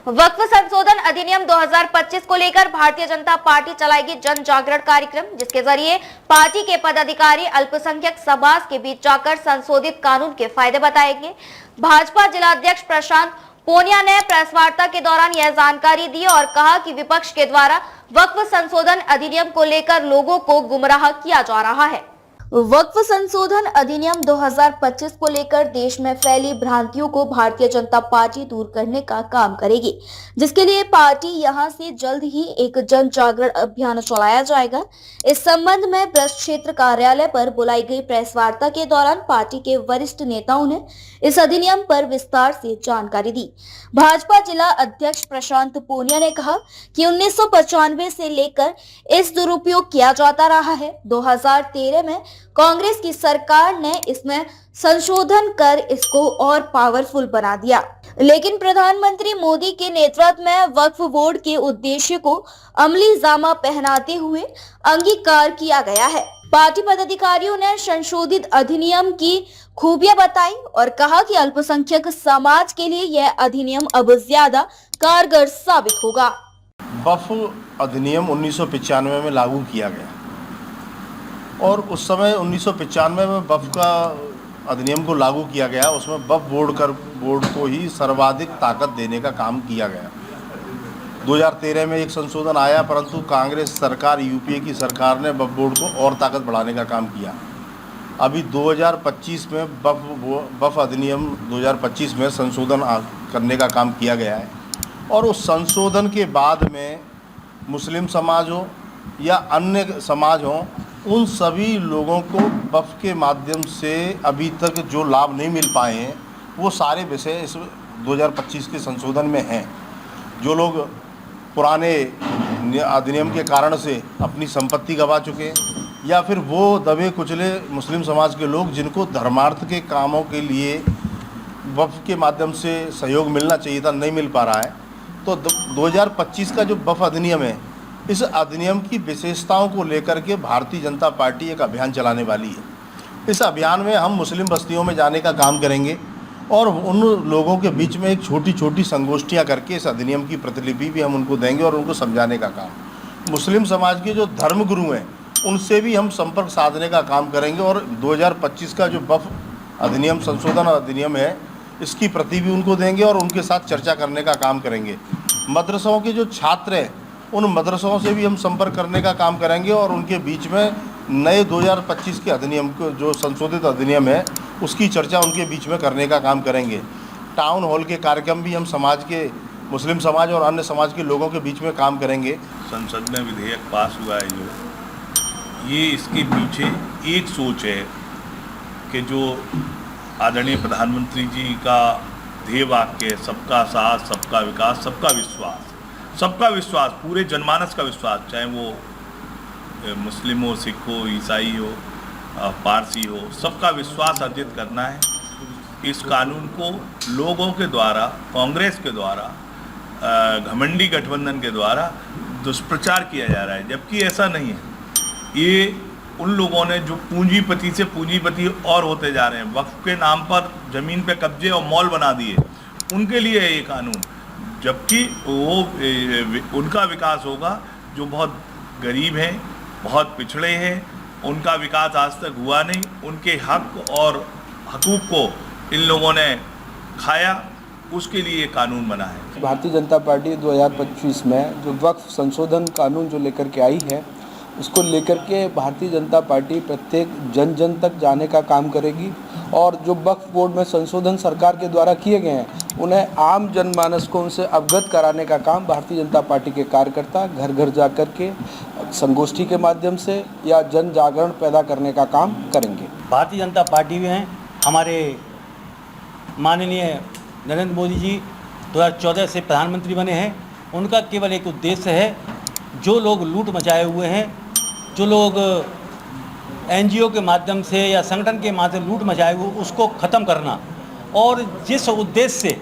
वक्फ संशोधन अधिनियम 2025 को लेकर भारतीय जनता पार्टी चलाएगी जन जागरण कार्यक्रम, जिसके जरिए पार्टी के पदाधिकारी अल्पसंख्यक समाज के बीच जाकर संशोधित कानून के फायदे बताएंगे। भाजपा जिलाध्यक्ष प्रशांत पूनिया ने प्रेस वार्ता के दौरान यह जानकारी दी और कहा कि विपक्ष के द्वारा वक्फ संशोधन अधिनियम को लेकर लोगों को गुमराह किया जा रहा है। वक्फ संशोधन अधिनियम 2025 को लेकर देश में फैली भ्रांतियों को भारतीय जनता पार्टी दूर करने का काम करेगी, जिसके लिए पार्टी यहां से जल्द ही एक जन जागरण अभियान चलाया जाएगा। इस संबंध में ब्रज क्षेत्र कार्यालय पर बुलाई गई प्रेस वार्ता के दौरान पार्टी के वरिष्ठ नेताओं ने इस अधिनियम पर विस्तार से जानकारी दी। भाजपा जिला अध्यक्ष प्रशांत पूनिया ने कहा कि 1995 से लेकर इस दुरुपयोग किया जाता रहा है। 2013 में कांग्रेस की सरकार ने इसमें संशोधन कर इसको और पावरफुल बना दिया, लेकिन प्रधानमंत्री मोदी के नेतृत्व में वक्फ बोर्ड के उद्देश्य को अमली जामा पहनाते हुए अंगीकार किया गया है। पार्टी पदाधिकारियों ने संशोधित अधिनियम की खूबियां बताई और कहा कि अल्पसंख्यक समाज के लिए यह अधिनियम अब ज्यादा कारगर साबित होगा। वक्फ अधिनियम 1995 में लागू किया गया और उस समय 1995 में वक्फ का अधिनियम को लागू किया गया। उसमें वक्फ बोर्ड को ही सर्वाधिक ताकत देने का काम किया गया। 2013 में एक संशोधन आया, परंतु कांग्रेस सरकार, यूपीए की सरकार ने वक्फ बोर्ड को और ताकत बढ़ाने का काम किया। अभी 2025 में वक्फ अधिनियम 2025 में संशोधन करने का काम किया गया है और उस संशोधन के बाद में मुस्लिम समाज हो या अन्य समाज हो, उन सभी लोगों को वक्फ के माध्यम से अभी तक जो लाभ नहीं मिल पाए हैं वो सारे विषय इस 2025 के संशोधन में हैं। जो लोग पुराने अधिनियम के कारण से अपनी संपत्ति गंवा चुके या फिर वो दबे कुचले मुस्लिम समाज के लोग जिनको धर्मार्थ के कामों के लिए वक्फ के माध्यम से सहयोग मिलना चाहिए था, नहीं मिल पा रहा है, तो 2025 का जो वक्फ अधिनियम है, इस अधिनियम की विशेषताओं को लेकर के भारतीय जनता पार्टी एक अभियान चलाने वाली है। इस अभियान में हम मुस्लिम बस्तियों में जाने का काम करेंगे और उन लोगों के बीच में एक छोटी छोटी संगोष्ठियां करके इस अधिनियम की प्रतिलिपि भी हम उनको देंगे और उनको समझाने का काम। मुस्लिम समाज के जो धर्मगुरु हैं उनसे भी हम संपर्क साधने का काम करेंगे और 2025 का जो वक्फ अधिनियम संशोधन अधिनियम है, इसकी प्रति भी उनको देंगे और उनके साथ चर्चा करने का काम करेंगे। मदरसों के जो छात्र हैं उन मदरसों से भी हम संपर्क करने का काम करेंगे और उनके बीच में नए 2025 के अधिनियम को, जो संशोधित अधिनियम है, उसकी चर्चा उनके बीच में करने का काम करेंगे। टाउन हॉल के कार्यक्रम भी हम समाज के, मुस्लिम समाज और अन्य समाज के लोगों के बीच में काम करेंगे। संसद में विधेयक पास हुआ है जो, ये इसके पीछे एक सोच है कि जो आदरणीय प्रधानमंत्री जी का ध्येय वाक्य है, सबका साथ, सबका विकास, सबका विश्वास, सबका विश्वास, पूरे जनमानस का विश्वास, चाहे वो मुस्लिम हो, सिख हो, ईसाई हो, पारसी हो, सबका विश्वास अर्जित करना है। इस कानून को लोगों के द्वारा, कांग्रेस के द्वारा, घमंडी गठबंधन के द्वारा दुष्प्रचार किया जा रहा है, जबकि ऐसा नहीं है। ये उन लोगों ने जो पूंजीपति से पूंजीपति और होते जा रहे हैं, वक्फ के नाम पर ज़मीन पे कब्जे और मॉल बना दिए, उनके लिए है ये कानून। जबकि वो उनका विकास होगा जो बहुत गरीब हैं, बहुत पिछड़े हैं, उनका विकास आज तक हुआ नहीं, उनके हक और हकूक़ को इन लोगों ने खाया, उसके लिए ये कानून बना है। भारतीय जनता पार्टी 2025 में जो वक्फ संशोधन कानून जो लेकर के आई है, उसको लेकर के भारतीय जनता पार्टी प्रत्येक जन जन तक जाने का काम करेगी और जो वक्फ बोर्ड में संशोधन सरकार के द्वारा किए गए हैं उन्हें आम जनमानस को उनसे अवगत कराने का काम भारतीय जनता पार्टी के कार्यकर्ता घर घर जा कर के संगोष्ठी के माध्यम से या जन जागरण पैदा करने का काम करेंगे। भारतीय जनता पार्टी में हमारे माननीय नरेंद्र मोदी जी 2014 से प्रधानमंत्री बने हैं। उनका केवल एक उद्देश्य है, जो लोग लूट मचाए हुए हैं, जो लोग एनजीओ के माध्यम से या संगठन के माध्यम से लूट मचाए हुए, उसको ख़त्म करना और जिस उद्देश्य से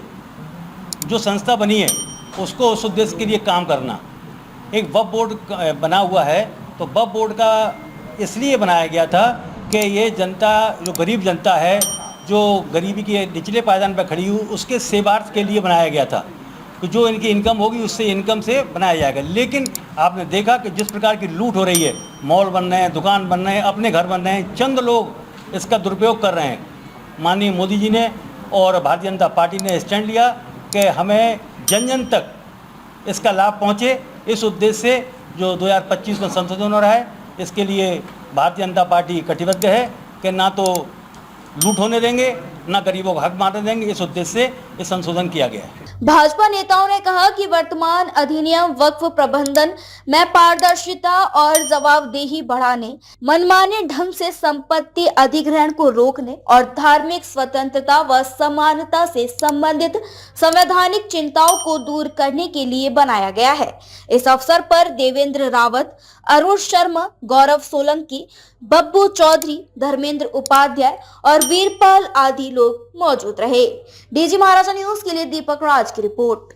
जो संस्था बनी है उसको उस उद्देश्य के लिए काम करना। एक वक्फ बोर्ड बना हुआ है, तो वक्फ बोर्ड का इसलिए बनाया गया था कि ये जनता, जो गरीब जनता है, जो गरीबी के निचले पायदान पर खड़ी हुई, उसके सेवार्थ के लिए बनाया गया था। कि जो इनकी इनकम होगी उससे इनकम से बनाया जाएगा। लेकिन आपने देखा कि जिस प्रकार की लूट हो रही है, मॉल बन रहे हैं, दुकान बन रहे हैं, अपने घर बन रहे हैं, चंद लोग इसका दुरुपयोग कर रहे हैं। माननीय मोदी जी ने और भारतीय जनता पार्टी ने स्टैंड लिया कि हमें जन जन तक इसका लाभ पहुँचे। इस उद्देश्य से जो 2025 में संशोधन हो रहा है, इसके लिए भारतीय जनता पार्टी कटिबद्ध है कि ना तो लूट होने देंगे, ना गरीबों को हक मारने देंगे। इस उद्देश्य से ये संशोधन किया गया है। भाजपा नेताओं ने कहा कि वर्तमान अधिनियम वक्फ प्रबंधन में पारदर्शिता और जवाबदेही बढ़ाने, मनमाने ढंग से संपत्ति अधिग्रहण को रोकने और धार्मिक स्वतंत्रता व समानता से संबंधित संवैधानिक चिंताओं को दूर करने के लिए बनाया गया है। इस अवसर पर देवेंद्र रावत, अरुण शर्मा, गौरव सोलंकी, बब्बू चौधरी, धर्मेंद्र उपाध्याय और वीरपाल आदि लोग मौजूद रहे। डीजी महाराजा न्यूज के लिए दीपक राज की रिपोर्ट।